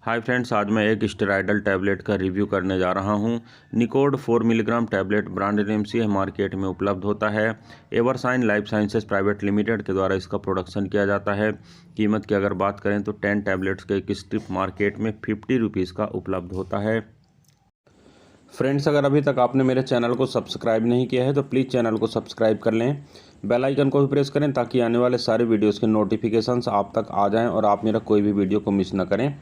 Hi friends, आज मैं एक स्टेरॉयडल टैबलेट का रिव्यू करने जा रहा हूं। निकोड 4 मिलीग्राम टैबलेट ब्रांड नेम से मार्केट में उपलब्ध होता है। एवरसाइन लाइफ साइंसेज प्राइवेट लिमिटेड के द्वारा इसका प्रोडक्शन किया जाता है। कीमत की अगर बात करें तो 10 टैबलेट्स का एक स्ट्रिप मार्केट में 50 रुपीज़ का उपलब्ध होता है। फ्रेंड्स, अगर अभी तक आपने मेरे चैनल को सब्सक्राइब नहीं किया है तो प्लीज़ चैनल को सब्सक्राइब कर लें, बेल आइकन को भी प्रेस करें ताकि आने वाले सारे वीडियोस के नोटिफिकेशंस आप तक आ जाएं और आप मेरा कोई भी वीडियो को मिस ना करें।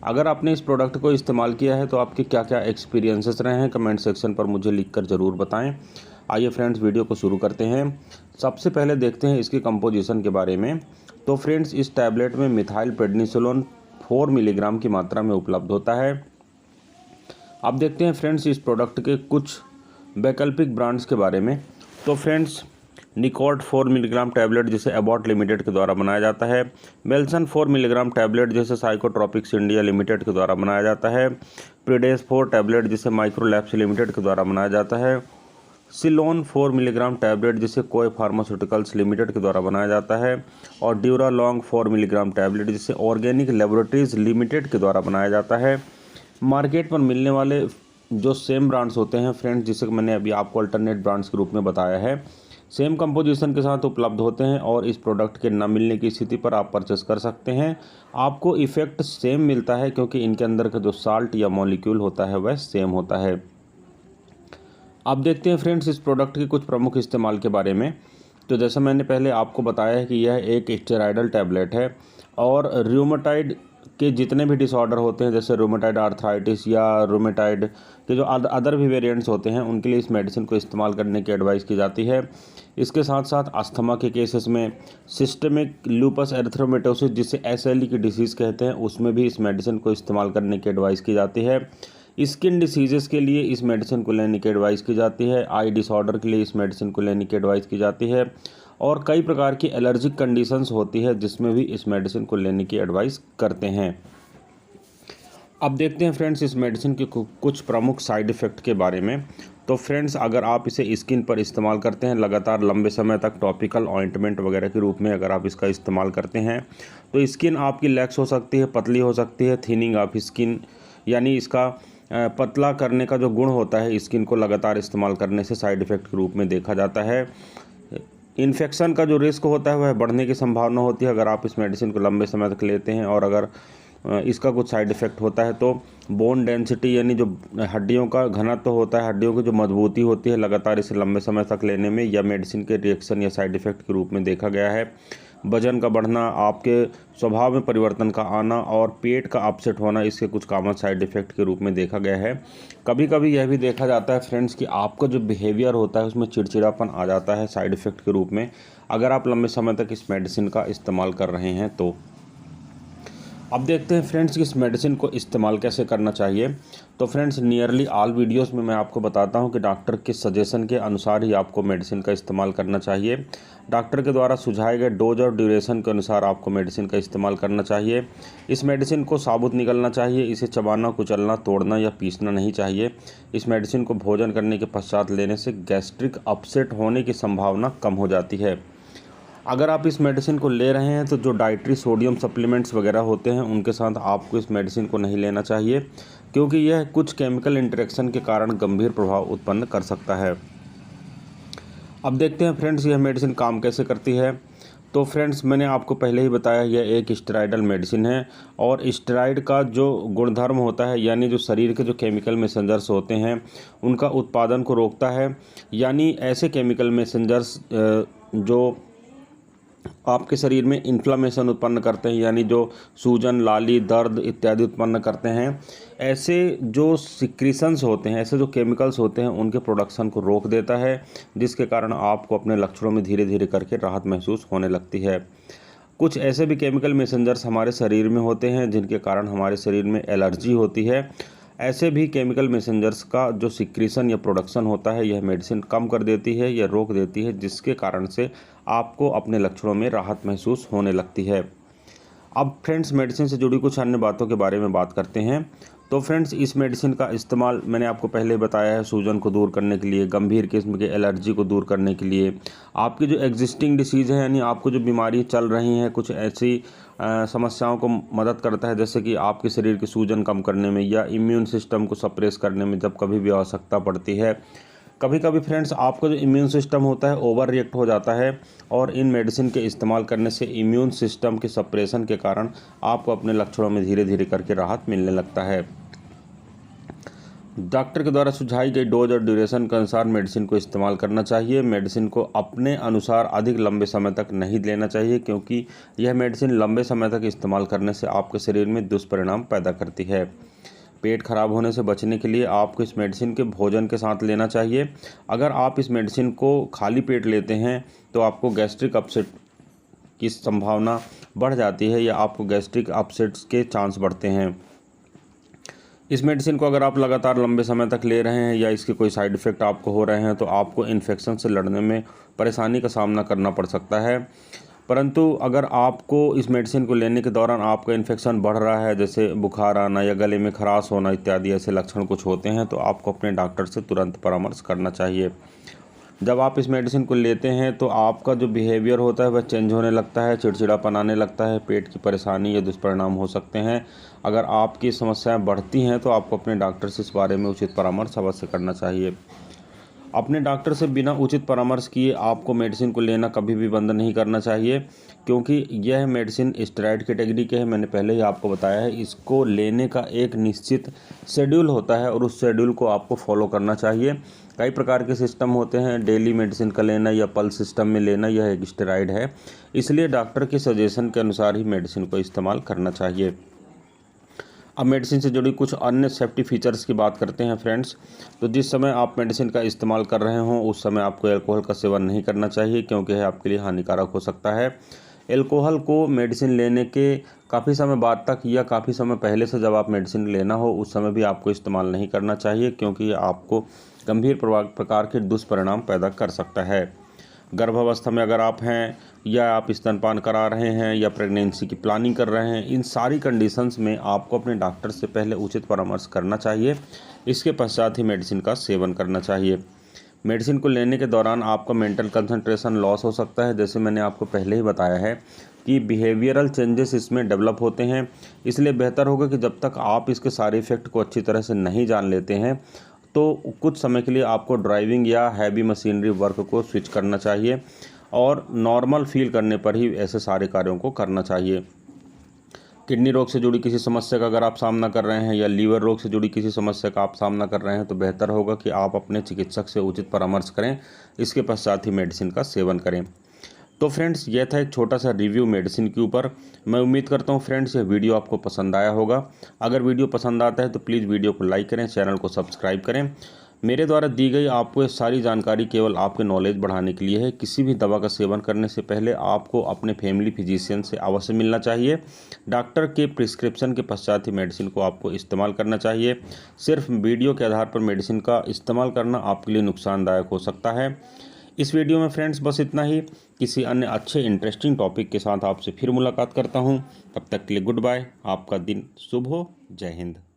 अगर आपने इस प्रोडक्ट को इस्तेमाल किया है तो आपके क्या क्या एक्सपीरियंसेस रहे हैं कमेंट सेक्शन पर मुझे लिखकर ज़रूर बताएं। आइए फ्रेंड्स, वीडियो को शुरू करते हैं। सबसे पहले देखते हैं इसकी कंपोजिशन के बारे में। तो फ्रेंड्स, इस टैबलेट में मिथाइल प्रेडनिसोलोन 4 मिलीग्राम की मात्रा में उपलब्ध होता है। अब देखते हैं फ्रेंड्स इस प्रोडक्ट के कुछ वैकल्पिक ब्रांड्स के बारे में। तो फ्रेंड्स, निकोड 4 मिलीग्राम टैबलेट जिसे एबॉट लिमिटेड के द्वारा बनाया जाता है। मेल्सन 4 मिलीग्राम टैबलेट जिसे साइकोट्रॉपिक्स इंडिया लिमिटेड के द्वारा बनाया जाता है। प्रीडेस 4 टैबलेट जिसे माइक्रोलैब्स लिमिटेड के द्वारा बनाया जाता है। सिलोन 4 मिलीग्राम टैबलेट जिसे कोय फार्मास्यूटिकल्स लिमिटेड के द्वारा बनाया जाता है। और ड्यूरालॉन्ग 4 मिलीग्राम टैबलेट जिसे ऑर्गेनिक लेबोरेटरीज लिमिटेड के द्वारा बनाया जाता है। मार्केट पर मिलने वाले जो सेम ब्रांड्स होते हैं फ्रेंड्स, जिसे मैंने अभी आपको अल्टरनेट ब्रांड्स के रूप में बताया है, सेम कंपोजिशन के साथ उपलब्ध होते हैं और इस प्रोडक्ट के न मिलने की स्थिति पर आप परचेस कर सकते हैं। आपको इफ़ेक्ट सेम मिलता है क्योंकि इनके अंदर का जो साल्ट या मॉलिक्यूल होता है वह सेम होता है। अब देखते हैं फ्रेंड्स इस प्रोडक्ट के कुछ प्रमुख इस्तेमाल के बारे में। तो जैसा मैंने पहले आपको बताया है कि यह एक स्टेरॉयडल टैबलेट है और रूमेटाइड के जितने भी डिसऑर्डर होते हैं, जैसे रूमेटाइड आर्थराइटिस या रूमेटाइड के जो अदर भी वेरिएंट्स होते हैं, उनके लिए इस मेडिसिन को इस्तेमाल करने की एडवाइस की जाती है। इसके साथ साथ अस्थमा के केसेस में, सिस्टेमिक लूपस एरिथ्रोमेटोसिस जिसे SLE की डिसीज़ कहते हैं, उसमें भी इस मेडिसिन को इस्तेमाल करने की एडवाइस की जाती है। स्किन डिसीजेस के लिए इस मेडिसिन को लेने की एडवाइस की जाती है। आई डिसऑर्डर के लिए इस मेडिसिन को लेने की एडवाइस की जाती है और कई प्रकार की एलर्जिक कंडीशंस होती है जिसमें भी इस मेडिसिन को लेने की एडवाइस करते हैं। अब देखते हैं फ्रेंड्स इस मेडिसिन के कुछ प्रमुख साइड इफ़ेक्ट के बारे में। तो फ्रेंड्स, अगर आप इसे स्किन पर इस्तेमाल करते हैं लगातार लंबे समय तक टॉपिकल ऑइंटमेंट वगैरह के रूप में अगर आप इसका इस्तेमाल करते हैं तो स्किन आपकी लैक्स हो सकती है, पतली हो सकती है। थिनिंग ऑफ स्किन, यानी इसका पतला करने का जो गुण होता है स्किन को लगातार इस्तेमाल करने से साइड इफ़ेक्ट के रूप में देखा जाता है। इन्फेक्शन का जो रिस्क होता है वह बढ़ने की संभावना होती है अगर आप इस मेडिसिन को लंबे समय तक लेते हैं। और अगर इसका कुछ साइड इफ़ेक्ट होता है तो बोन डेंसिटी, यानी जो हड्डियों का घनत्व होता है, हड्डियों की जो मजबूती होती है, लगातार इसे लंबे समय तक लेने में या मेडिसिन के रिएक्शन या साइड इफ़ेक्ट के रूप में देखा गया है। वजन का बढ़ना, आपके स्वभाव में परिवर्तन का आना और पेट का अपसेट होना इसके कुछ कॉमन साइड इफ़ेक्ट के रूप में देखा गया है। कभी कभी यह भी देखा जाता है फ्रेंड्स कि आपका जो बिहेवियर होता है उसमें चिड़चिड़ापन आ जाता है साइड इफ़ेक्ट के रूप में अगर आप लंबे समय तक इस मेडिसिन का इस्तेमाल कर रहे हैं तो। अब देखते हैं फ्रेंड्स कि इस मेडिसिन को इस्तेमाल कैसे करना चाहिए। तो फ्रेंड्स, नियरली ऑल वीडियोस में मैं आपको बताता हूं कि डॉक्टर के सजेशन के अनुसार ही आपको मेडिसिन का इस्तेमाल करना चाहिए। डॉक्टर के द्वारा सुझाए गए डोज और ड्यूरेशन के अनुसार आपको मेडिसिन का इस्तेमाल करना चाहिए। इस मेडिसिन को साबुत निगलना चाहिए, इसे चबाना, कुचलना, तोड़ना या पीसना नहीं चाहिए। इस मेडिसिन को भोजन करने के पश्चात लेने से गैस्ट्रिक अपसेट होने की संभावना कम हो जाती है। अगर आप इस मेडिसिन को ले रहे हैं तो जो डाइटरी सोडियम सप्लीमेंट्स वगैरह होते हैं उनके साथ आपको इस मेडिसिन को नहीं लेना चाहिए क्योंकि यह कुछ केमिकल इंटरेक्शन के कारण गंभीर प्रभाव उत्पन्न कर सकता है। अब देखते हैं फ्रेंड्स यह मेडिसिन काम कैसे करती है। तो फ्रेंड्स, मैंने आपको पहले ही बताया यह एक स्टेरॉयडल मेडिसिन है और स्टेरॉयड का जो गुणधर्म होता है, यानी जो शरीर के जो केमिकल मैसेंजर्स होते हैं उनका उत्पादन को रोकता है। यानी ऐसे केमिकल मैसेंजर्स जो आपके शरीर में इन्फ्लामेशन उत्पन्न करते हैं, यानी जो सूजन, लाली, दर्द इत्यादि उत्पन्न करते हैं, ऐसे जो सिक्रीशंस होते हैं, ऐसे जो केमिकल्स होते हैं उनके प्रोडक्शन को रोक देता है, जिसके कारण आपको अपने लक्षणों में धीरे धीरे करके राहत महसूस होने लगती है। कुछ ऐसे भी केमिकल मैसेंजर्स हमारे शरीर में होते हैं जिनके कारण हमारे शरीर में एलर्जी होती है। ऐसे भी केमिकल मैसेंजर्स का जो सिक्रीशन या प्रोडक्शन होता है यह मेडिसिन कम कर देती है या रोक देती है, जिसके कारण से आपको अपने लक्षणों में राहत महसूस होने लगती है। अब फ्रेंड्स मेडिसिन से जुड़ी कुछ अन्य बातों के बारे में बात करते हैं। तो फ्रेंड्स इस मेडिसिन का इस्तेमाल मैंने आपको पहले बताया है सूजन को दूर करने के लिए, गंभीर किस्म के एलर्जी को दूर करने के लिए, आपकी जो एग्जिस्टिंग डिसीज़ है यानी आपको जो बीमारी चल रही हैं कुछ ऐसी समस्याओं को मदद करता है, जैसे कि आपके शरीर की सूजन कम करने में या इम्यून सिस्टम को सप्रेस करने में जब कभी भी आवश्यकता पड़ती है। कभी कभी फ्रेंड्स आपका जो इम्यून सिस्टम होता है ओवर रिएक्ट हो जाता है और इन मेडिसिन के इस्तेमाल करने से इम्यून सिस्टम के सप्रेशन के कारण आपको अपने लक्षणों में धीरे धीरे करके राहत मिलने लगता है। डॉक्टर के द्वारा सुझाई गई डोज और ड्यूरेशन के अनुसार मेडिसिन को इस्तेमाल करना चाहिए। मेडिसिन को अपने अनुसार अधिक लंबे समय तक नहीं लेना चाहिए, क्योंकि यह मेडिसिन लंबे समय तक इस्तेमाल करने से आपके शरीर में दुष्परिणाम पैदा करती है। पेट खराब होने से बचने के लिए आपको इस मेडिसिन के भोजन के साथ लेना चाहिए। अगर आप इस मेडिसिन को खाली पेट लेते हैं तो आपको गैस्ट्रिक अपसेट की संभावना बढ़ जाती है या आपको गैस्ट्रिक अपसेट्स के चांस बढ़ते हैं। इस मेडिसिन को अगर आप लगातार लंबे समय तक ले रहे हैं या इसके कोई साइड इफ़ेक्ट आपको हो रहे हैं तो आपको इन्फेक्शन से लड़ने में परेशानी का सामना करना पड़ सकता है। परंतु अगर आपको इस मेडिसिन को लेने के दौरान आपका इन्फेक्शन बढ़ रहा है, जैसे बुखार आना या गले में खराश होना इत्यादि ऐसे लक्षण कुछ होते हैं, तो आपको अपने डॉक्टर से तुरंत परामर्श करना चाहिए। जब आप इस मेडिसिन को लेते हैं तो आपका जो बिहेवियर होता है वह चेंज होने लगता है, चिड़चिड़ापन आने लगता है, पेट की परेशानी या दुष्परिणाम हो सकते हैं। अगर आपकी समस्याएं बढ़ती हैं तो आपको अपने डॉक्टर से इस बारे में उचित परामर्श अवश्य करना चाहिए। अपने डॉक्टर से बिना उचित परामर्श किए आपको मेडिसिन को लेना कभी भी बंद नहीं करना चाहिए, क्योंकि यह मेडिसिन स्टेरॉइड कैटेगरी के है। मैंने पहले ही आपको बताया है, इसको लेने का एक निश्चित शेड्यूल होता है और उस शेड्यूल को आपको फॉलो करना चाहिए। कई प्रकार के सिस्टम होते हैं, डेली मेडिसिन का लेना या पल्स सिस्टम में लेना, यह एक स्टेरॉइड है, इसलिए डॉक्टर के सजेशन के अनुसार ही मेडिसिन को इस्तेमाल करना चाहिए। अब मेडिसिन से जुड़ी कुछ अन्य सेफ्टी फीचर्स की बात करते हैं फ्रेंड्स। तो जिस समय आप मेडिसिन का इस्तेमाल कर रहे हों उस समय आपको अल्कोहल का सेवन नहीं करना चाहिए, क्योंकि यह आपके लिए हानिकारक हो सकता है। अल्कोहल को मेडिसिन लेने के काफ़ी समय बाद तक या काफ़ी समय पहले से जब आप मेडिसिन लेना हो उस समय भी आपको इस्तेमाल नहीं करना चाहिए, क्योंकि यह आपको गंभीर प्रकार के दुष्परिणाम पैदा कर सकता है। गर्भावस्था में अगर आप हैं या आप स्तनपान करा रहे हैं या प्रेगनेंसी की प्लानिंग कर रहे हैं, इन सारी कंडीशंस में आपको अपने डॉक्टर से पहले उचित परामर्श करना चाहिए। इसके पश्चात ही मेडिसिन का सेवन करना चाहिए। मेडिसिन को लेने के दौरान आपका मेंटल कंसंट्रेशन लॉस हो सकता है, जैसे मैंने आपको पहले ही बताया है कि बिहेवियरल चेंजेस इसमें डेवलप होते हैं। इसलिए बेहतर होगा कि जब तक आप इसके सारे इफ़ेक्ट को अच्छी तरह से नहीं जान लेते हैं तो कुछ समय के लिए आपको ड्राइविंग या हैवी मशीनरी वर्क को स्विच करना चाहिए और नॉर्मल फील करने पर ही ऐसे सारे कार्यों को करना चाहिए। किडनी रोग से जुड़ी किसी समस्या का अगर आप सामना कर रहे हैं या लीवर रोग से जुड़ी किसी समस्या का आप सामना कर रहे हैं तो बेहतर होगा कि आप अपने चिकित्सक से उचित परामर्श करें, इसके पश्चात ही मेडिसिन का सेवन करें। तो फ्रेंड्स यह था एक छोटा सा रिव्यू मेडिसिन के ऊपर। मैं उम्मीद करता हूँ फ्रेंड्स यह वीडियो आपको पसंद आया होगा। अगर वीडियो पसंद आता है तो प्लीज़ वीडियो को लाइक करें, चैनल को सब्सक्राइब करें। मेरे द्वारा दी गई आपको ये सारी जानकारी केवल आपके नॉलेज बढ़ाने के लिए है। किसी भी दवा का सेवन करने से पहले आपको अपने फैमिली फिजिशियन से अवश्य मिलना चाहिए। डॉक्टर के प्रिस्क्रिप्शन के पश्चात ही मेडिसिन को आपको इस्तेमाल करना चाहिए। सिर्फ वीडियो के आधार पर मेडिसिन का इस्तेमाल करना आपके लिए नुकसानदायक हो सकता है। इस वीडियो में फ्रेंड्स बस इतना ही। किसी अन्य अच्छे इंटरेस्टिंग टॉपिक के साथ आपसे फिर मुलाकात करता हूँ। तब तक के लिए गुड बाय। आपका दिन शुभ हो। जय हिंद।